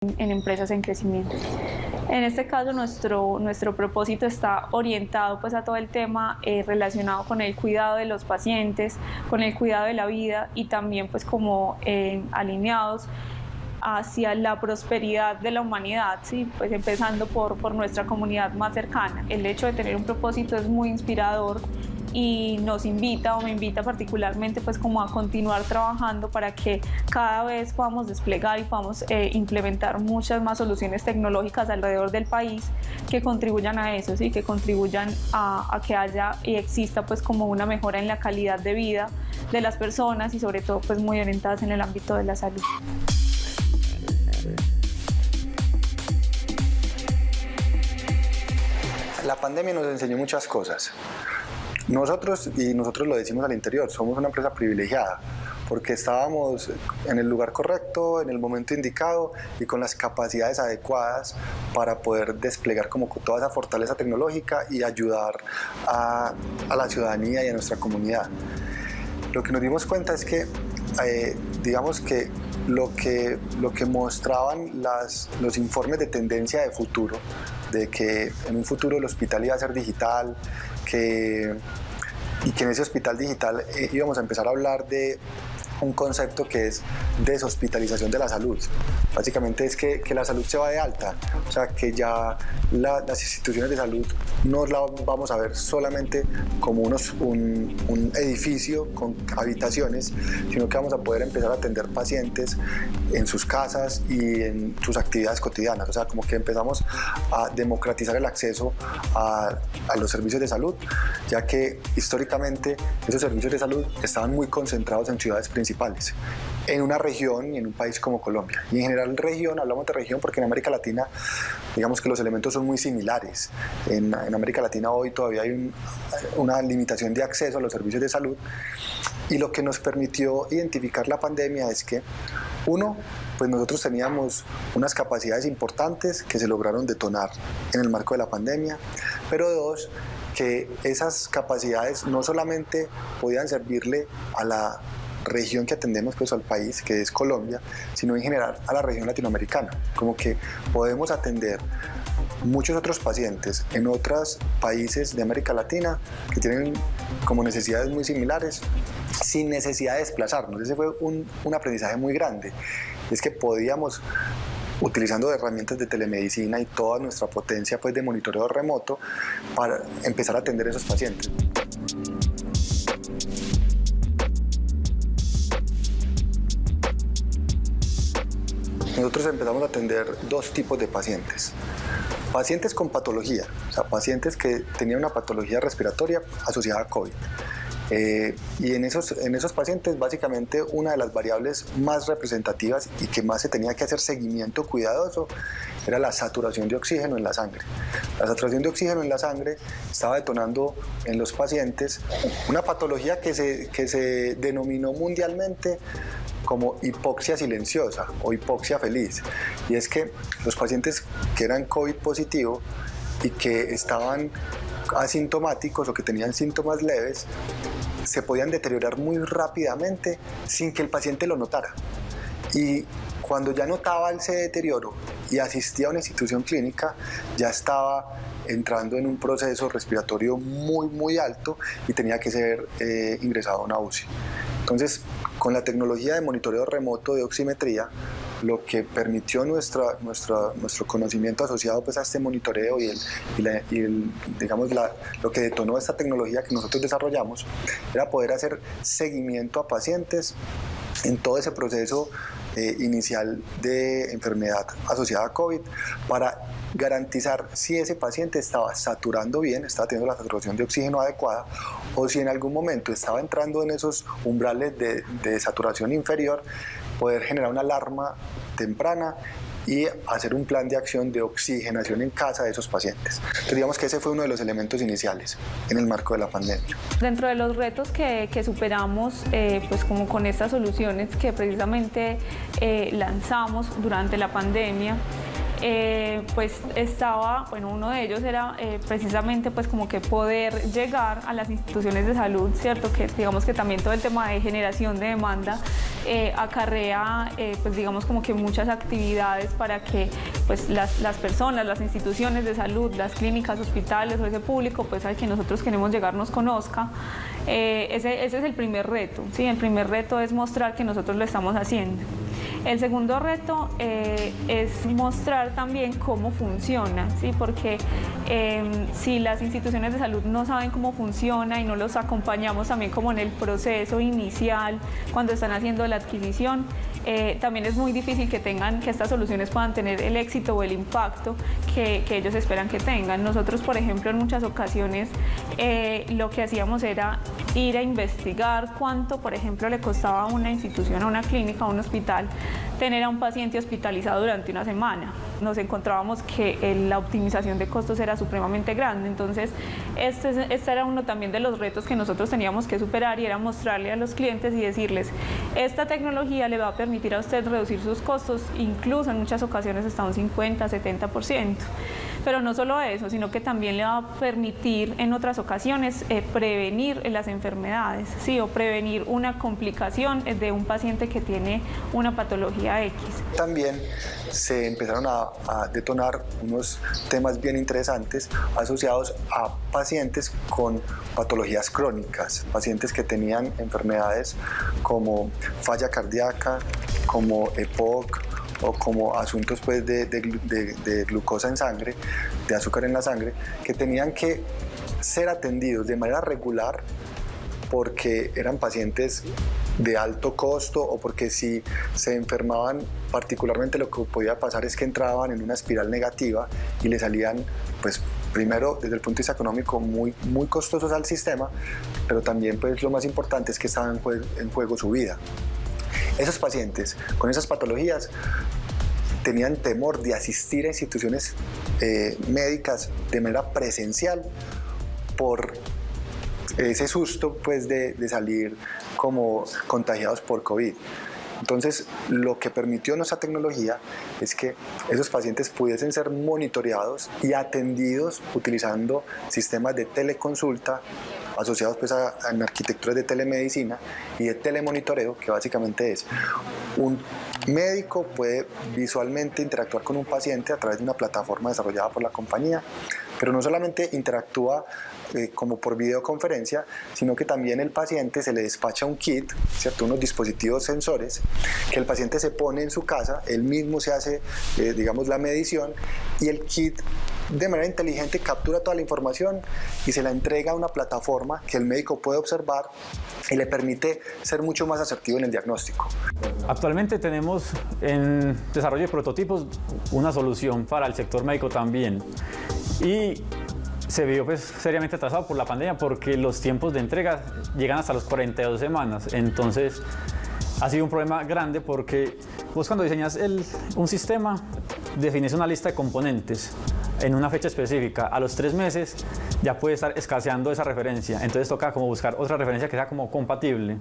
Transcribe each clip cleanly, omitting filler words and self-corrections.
en empresas en crecimiento. En este caso nuestro propósito está orientado pues a todo el tema relacionado con el cuidado de los pacientes, con el cuidado de la vida y también pues como alineados hacia la prosperidad de la humanidad, ¿sí? Pues empezando por nuestra comunidad más cercana. El hecho de tener un propósito es muy inspirador y nos invita o me invita particularmente pues como a continuar trabajando para que cada vez podamos desplegar y podamos implementar muchas más soluciones tecnológicas alrededor del país que contribuyan a eso, ¿sí? Que contribuyan a que haya y exista pues como una mejora en la calidad de vida de las personas y sobre todo pues muy orientadas en el ámbito de la salud. La pandemia nos enseñó muchas cosas. Nosotros lo decimos al interior, somos una empresa privilegiada porque estábamos en el lugar correcto, en el momento indicado y con las capacidades adecuadas para poder desplegar como toda esa fortaleza tecnológica y ayudar a la ciudadanía y a nuestra comunidad. Lo que nos dimos cuenta es que, digamos que lo que mostraban los informes de tendencia de futuro, de que en un futuro el hospital iba a ser digital, y que en ese hospital digital íbamos a empezar a hablar de un concepto que es deshospitalización de la salud. Básicamente es que la salud se va de alta, o sea que ya las instituciones de salud no las vamos a ver solamente como un edificio con habitaciones, sino que vamos a poder empezar a atender pacientes en sus casas y en sus actividades cotidianas, o sea como que empezamos a democratizar el acceso a los servicios de salud, ya que históricamente esos servicios de salud estaban muy concentrados en ciudades principales, en una región y en un país como Colombia. Y en general región, hablamos de región porque en América Latina, digamos que los elementos son muy similares. En América Latina hoy todavía hay una limitación de acceso a los servicios de salud y lo que nos permitió identificar la pandemia es que, uno, pues nosotros teníamos unas capacidades importantes que se lograron detonar en el marco de la pandemia, pero dos, que esas capacidades no solamente podían servirle a la región que atendemos, pues al país, que es Colombia, sino en general a la región latinoamericana, como que podemos atender muchos otros pacientes en otros países de América Latina que tienen como necesidades muy similares sin necesidad de desplazarnos. Ese fue un aprendizaje muy grande, es que podíamos, utilizando herramientas de telemedicina y toda nuestra potencia pues de monitoreo remoto, para empezar a atender a esos pacientes. Nosotros empezamos a atender dos tipos de pacientes. Pacientes con patología, o sea, pacientes que tenían una patología respiratoria asociada a COVID. Y en esos pacientes, básicamente, una de las variables más representativas y que más se tenía que hacer seguimiento cuidadoso era la saturación de oxígeno en la sangre. La saturación de oxígeno en la sangre estaba detonando en los pacientes una patología que se denominó mundialmente como hipoxia silenciosa o hipoxia feliz, y es que los pacientes que eran COVID positivo y que estaban asintomáticos o que tenían síntomas leves se podían deteriorar muy rápidamente sin que el paciente lo notara, y cuando ya notaba ese deterioro y asistía a una institución clínica ya estaba entrando en un proceso respiratorio muy alto y tenía que ser ingresado a una UCI. Entonces, con la tecnología de monitoreo remoto de oximetría, lo que permitió nuestro conocimiento asociado pues a este monitoreo digamos lo que detonó esta tecnología que nosotros desarrollamos era poder hacer seguimiento a pacientes en todo ese proceso inicial de enfermedad asociada a COVID para garantizar si ese paciente estaba saturando bien, estaba teniendo la saturación de oxígeno adecuada, o si en algún momento estaba entrando en esos umbrales de saturación inferior, poder generar una alarma temprana y hacer un plan de acción de oxigenación en casa de esos pacientes. Entonces, digamos que ese fue uno de los elementos iniciales en el marco de la pandemia. Dentro de los retos que superamos, pues como con estas soluciones que precisamente lanzamos durante la pandemia, pues estaba, bueno, uno de ellos era precisamente pues como que poder llegar a las instituciones de salud, ¿cierto? Que digamos que también todo el tema de generación de demanda acarrea pues digamos como que muchas actividades para que pues las personas, las instituciones de salud, las clínicas, hospitales o ese público pues al que nosotros queremos llegar nos conozca. Ese es el primer reto, ¿sí? El primer reto es mostrar que nosotros lo estamos haciendo. El segundo reto es mostrar también cómo funciona, ¿sí? Porque si las instituciones de salud no saben cómo funciona y no los acompañamos también como en el proceso inicial, cuando están haciendo la adquisición, también es muy difícil que estas soluciones puedan tener el éxito o el impacto que ellos esperan que tengan. Nosotros, por ejemplo, en muchas ocasiones lo que hacíamos era ir a investigar cuánto, por ejemplo, le costaba a una institución, a una clínica, a un hospital, tener a un paciente hospitalizado durante una semana. Nos encontrábamos que la optimización de costos era supremamente grande, entonces este era uno también de los retos que nosotros teníamos que superar y era mostrarle a los clientes y decirles, esta tecnología le va a permitir a usted reducir sus costos, incluso en muchas ocasiones hasta un 50, 70%. Pero no solo eso, sino que también le va a permitir en otras ocasiones prevenir las enfermedades, ¿sí? O prevenir una complicación de un paciente que tiene una patología X. También se empezaron a detonar unos temas bien interesantes asociados a pacientes con patologías crónicas, pacientes que tenían enfermedades como falla cardíaca, como EPOC, o como asuntos pues, de glucosa en sangre, de azúcar en la sangre, que tenían que ser atendidos de manera regular porque eran pacientes de alto costo o porque si se enfermaban particularmente lo que podía pasar es que entraban en una espiral negativa y le salían pues primero desde el punto de vista económico muy costosos al sistema, pero también pues lo más importante es que estaba en juego su vida. Esos pacientes con esas patologías tenían temor de asistir a instituciones médicas de manera presencial por ese susto pues, de salir como contagiados por COVID. Entonces, lo que permitió nuestra tecnología es que esos pacientes pudiesen ser monitoreados y atendidos utilizando sistemas de teleconsulta asociados pues, a arquitecturas de telemedicina y de telemonitoreo, que básicamente es un médico puede visualmente interactuar con un paciente a través de una plataforma desarrollada por la compañía, pero no solamente interactúa como por videoconferencia, sino que también el paciente se le despacha un kit, ¿cierto? Unos dispositivos sensores que el paciente se pone en su casa, él mismo se hace, digamos, la medición y el kit de manera inteligente captura toda la información y se la entrega a una plataforma que el médico puede observar y le permite ser mucho más asertivo en el diagnóstico. Actualmente tenemos en desarrollo de prototipos una solución para el sector médico también y se vio pues seriamente atrasado por la pandemia porque los tiempos de entrega llegan hasta las 42 semanas, entonces ha sido un problema grande porque vos cuando diseñas un sistema defines una lista de componentes en una fecha específica, a los 3 meses ya puede estar escaseando esa referencia, entonces toca como buscar otra referencia que sea como compatible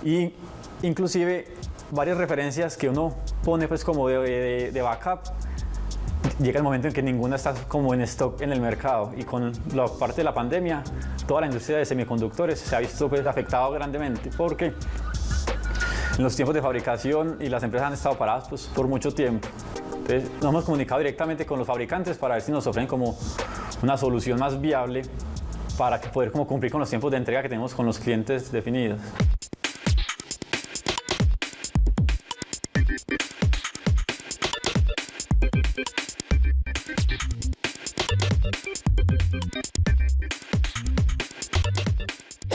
y inclusive varias referencias que uno pone pues como de backup, llega el momento en que ninguna está como en stock en el mercado y con la parte de la pandemia toda la industria de semiconductores se ha visto pues afectado grandemente porque en los tiempos de fabricación y las empresas han estado paradas pues, por mucho tiempo. Entonces nos hemos comunicado directamente con los fabricantes para ver si nos ofrecen como una solución más viable para poder como cumplir con los tiempos de entrega que tenemos con los clientes definidos.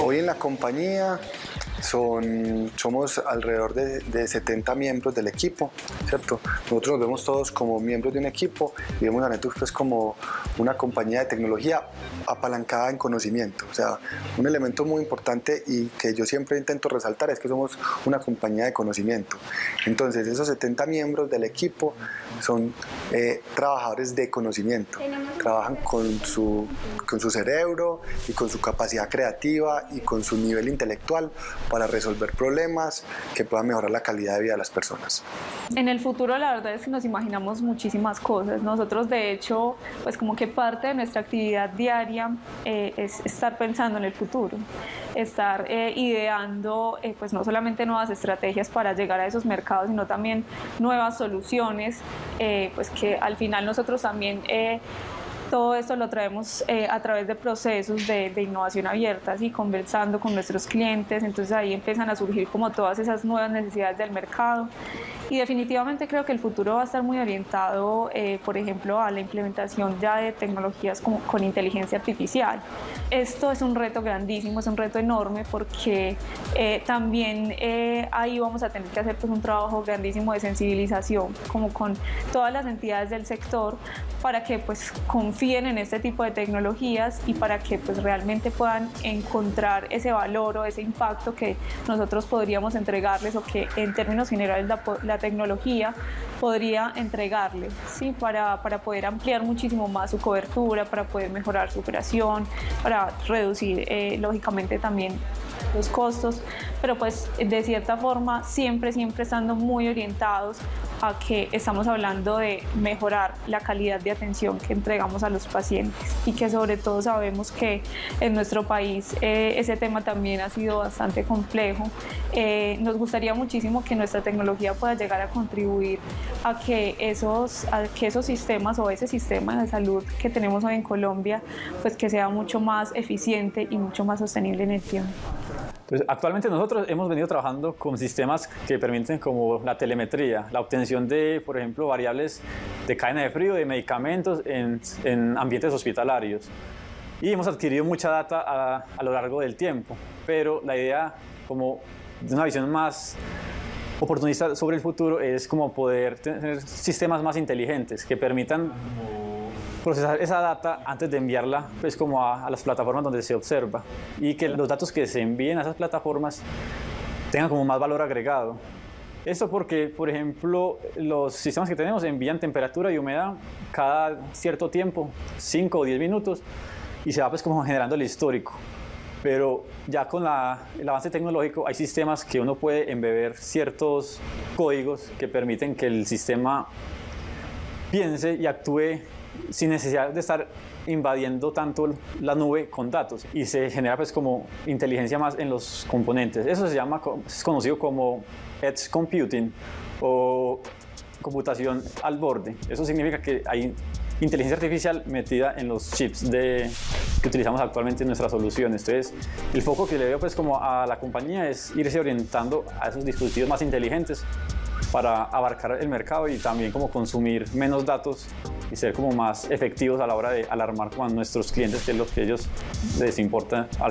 Hoy en la compañía somos alrededor de 70 miembros del equipo, ¿cierto? Nosotros nos vemos todos como miembros de un equipo y vemos a Netus pues como una compañía de tecnología apalancada en conocimiento. O sea, un elemento muy importante y que yo siempre intento resaltar es que somos una compañía de conocimiento. Entonces, esos 70 miembros del equipo son trabajadores de conocimiento. Trabajan con su cerebro y con su capacidad creativa y con su nivel intelectual para resolver problemas que puedan mejorar la calidad de vida de las personas. En el el futuro la verdad es que nos imaginamos muchísimas cosas. Nosotros de hecho, pues como que parte de nuestra actividad diaria es estar pensando en el futuro, estar ideando pues no solamente nuevas estrategias para llegar a esos mercados, sino también nuevas soluciones, pues que al final nosotros también todo esto lo traemos a través de procesos de innovación abiertas y conversando con nuestros clientes, entonces ahí empiezan a surgir como todas esas nuevas necesidades del mercado. Y definitivamente creo que el futuro va a estar muy orientado, por ejemplo, a la implementación ya de tecnologías como con inteligencia artificial. Esto es un reto grandísimo, es un reto enorme porque también ahí vamos a tener que hacer pues, un trabajo grandísimo de sensibilización como con todas las entidades del sector para que pues confíen en este tipo de tecnologías y para que pues realmente puedan encontrar ese valor o ese impacto que nosotros podríamos entregarles o que en términos generales la tecnología podría entregarles, ¿sí? Para poder ampliar muchísimo más su cobertura, para poder mejorar su operación, para reducir lógicamente también los costos, pero pues de cierta forma siempre estando muy orientados a que estamos hablando de mejorar la calidad de atención que entregamos a los pacientes y que sobre todo sabemos que en nuestro país ese tema también ha sido bastante complejo. Nos gustaría muchísimo que nuestra tecnología pueda llegar a contribuir a que esos sistemas o ese sistema de salud que tenemos hoy en Colombia pues que sea mucho más eficiente y mucho más sostenible en el tiempo. Pues actualmente nosotros hemos venido trabajando con sistemas que permiten como la telemetría, la obtención de, por ejemplo, variables de cadena de frío, de medicamentos en ambientes hospitalarios. Y hemos adquirido mucha data a lo largo del tiempo, pero la idea como de una visión más oportunista sobre el futuro es como poder tener sistemas más inteligentes que permitan procesar esa data antes de enviarla pues como a las plataformas donde se observa y que los datos que se envíen a esas plataformas tengan como más valor agregado. Esto porque, por ejemplo, los sistemas que tenemos envían temperatura y humedad cada cierto tiempo, 5 o 10 minutos, y se va pues como generando el histórico. Pero ya con el avance tecnológico hay sistemas que uno puede embeber ciertos códigos que permiten que el sistema piense y actúe sin necesidad de estar invadiendo tanto la nube con datos y se genera pues como inteligencia más en los componentes. Eso es conocido como Edge Computing o computación al borde. Eso significa que hay inteligencia artificial metida en los chips que utilizamos actualmente en nuestras soluciones. Entonces, el foco que le veo pues como a la compañía es irse orientando a esos dispositivos más inteligentes para abarcar el mercado y también como consumir menos datos y ser como más efectivos a la hora de alarmar con nuestros clientes, que es lo que ellos les importa al